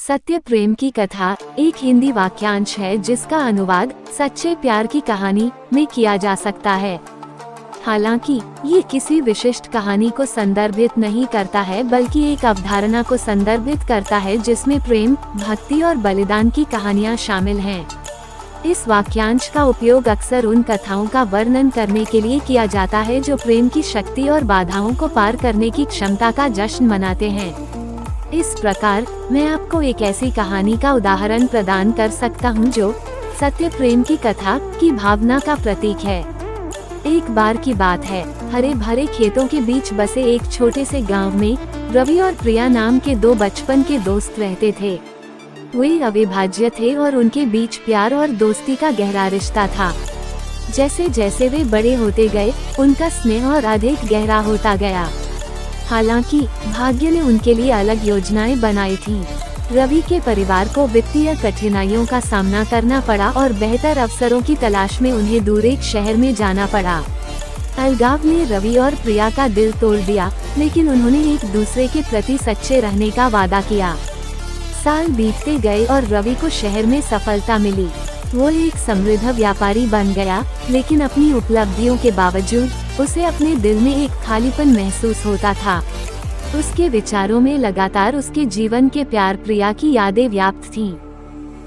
सत्य प्रेम की कथा एक हिंदी वाक्यांश है जिसका अनुवाद सच्चे प्यार की कहानी में किया जा सकता है। हालांकि ये किसी विशिष्ट कहानी को संदर्भित नहीं करता है, बल्कि एक अवधारणा को संदर्भित करता है जिसमें प्रेम, भक्ति और बलिदान की कहानियां शामिल हैं। इस वाक्यांश का उपयोग अक्सर उन कथाओं का वर्णन करने के लिए किया जाता है जो प्रेम की शक्ति और बाधाओं को पार करने की क्षमता का जश्न मनाते हैं। इस प्रकार मैं आपको एक ऐसी कहानी का उदाहरण प्रदान कर सकता हूं जो सत्य प्रेम की कथा की भावना का प्रतीक है। एक बार की बात है, हरे भरे खेतों के बीच बसे एक छोटे से गांव में रवि और प्रिया नाम के दो बचपन के दोस्त रहते थे। वे अविभाज्य थे और उनके बीच प्यार और दोस्ती का गहरा रिश्ता था। जैसे जैसे वे बड़े होते गए, उनका स्नेह और अधिक गहरा होता गया। हालांकि भाग्य ने उनके लिए अलग योजनाएं बनाई थीं। रवि के परिवार को वित्तीय कठिनाइयों का सामना करना पड़ा और बेहतर अवसरों की तलाश में उन्हें दूर एक शहर में जाना पड़ा। अलगाव ने रवि और प्रिया का दिल तोड़ दिया, लेकिन उन्होंने एक दूसरे के प्रति सच्चे रहने का वादा किया। साल बीतते गए और रवि को शहर में सफलता मिली। वो एक समृद्ध व्यापारी बन गया, लेकिन अपनी उपलब्धियों के बावजूद उसे अपने दिल में एक खालीपन महसूस होता था। उसके विचारों में लगातार उसके जीवन के प्यार प्रिया की यादें व्याप्त थीं।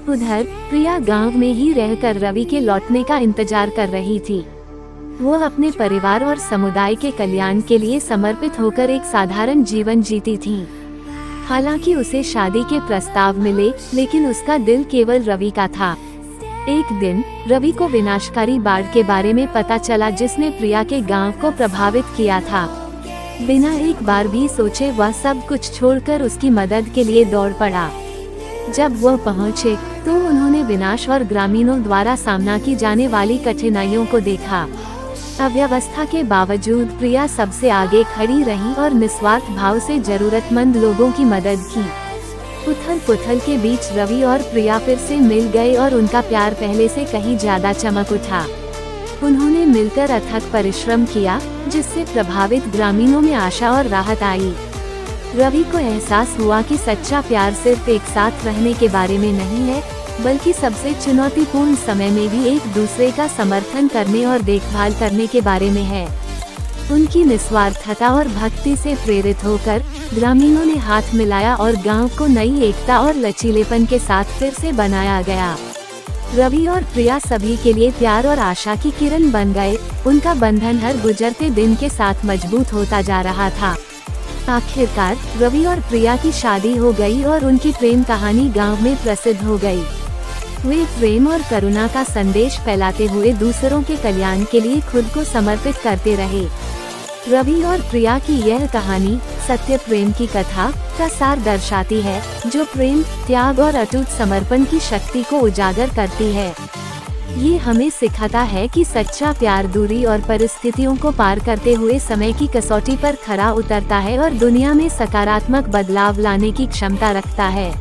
उधर प्रिया गांव में ही रहकर रवि के लौटने का इंतजार कर रही थी। वो अपने परिवार और समुदाय के कल्याण के लिए समर्पित होकर एक साधारण जीवन जीती थी। हालांकि उसे शादी के प्रस्ताव मिले, लेकिन उसका दिल केवल रवि का था। एक दिन रवि को विनाशकारी बाढ़ के बारे में पता चला जिसने प्रिया के गांव को प्रभावित किया था। बिना एक बार भी सोचे वह सब कुछ छोड़कर उसकी मदद के लिए दौड़ पड़ा। जब वह पहुंचे तो उन्होंने विनाश और ग्रामीणों द्वारा सामना की जाने वाली कठिनाइयों को देखा। अव्यवस्था के बावजूद प्रिया सबसे आगे खड़ी रही और निस्वार्थ भाव से जरूरतमंद लोगों की मदद की। उथल पुथल के बीच रवि और प्रिया फिर से मिल गए और उनका प्यार पहले से कहीं ज्यादा चमक उठा। उन्होंने मिलकर अथक परिश्रम किया, जिससे प्रभावित ग्रामीणों में आशा और राहत आई। रवि को एहसास हुआ कि सच्चा प्यार सिर्फ एक साथ रहने के बारे में नहीं है, बल्कि सबसे चुनौतीपूर्ण समय में भी एक दूसरे का समर्थन करने और देखभाल करने के बारे में है। उनकी निस्वार्थता और भक्ति से प्रेरित होकर ग्रामीणों ने हाथ मिलाया और गांव को नई एकता और लचीलेपन के साथ फिर से बनाया गया। रवि और प्रिया सभी के लिए प्यार और आशा की किरण बन गए। उनका बंधन हर गुजरते दिन के साथ मजबूत होता जा रहा था। आखिरकार रवि और प्रिया की शादी हो गई और उनकी प्रेम कहानी गांव में प्रसिद्ध हो गई। वे प्रेम और करुणा का संदेश फैलाते हुए दूसरों के कल्याण के लिए खुद को समर्पित करते रहे। रवि और प्रिया की यह कहानी सत्य प्रेम की कथा का सार दर्शाती है, जो प्रेम, त्याग और अटूट समर्पण की शक्ति को उजागर करती है। ये हमें सिखाता है कि सच्चा प्यार दूरी और परिस्थितियों को पार करते हुए समय की कसौटी पर खरा उतरता है और दुनिया में सकारात्मक बदलाव लाने की क्षमता रखता है।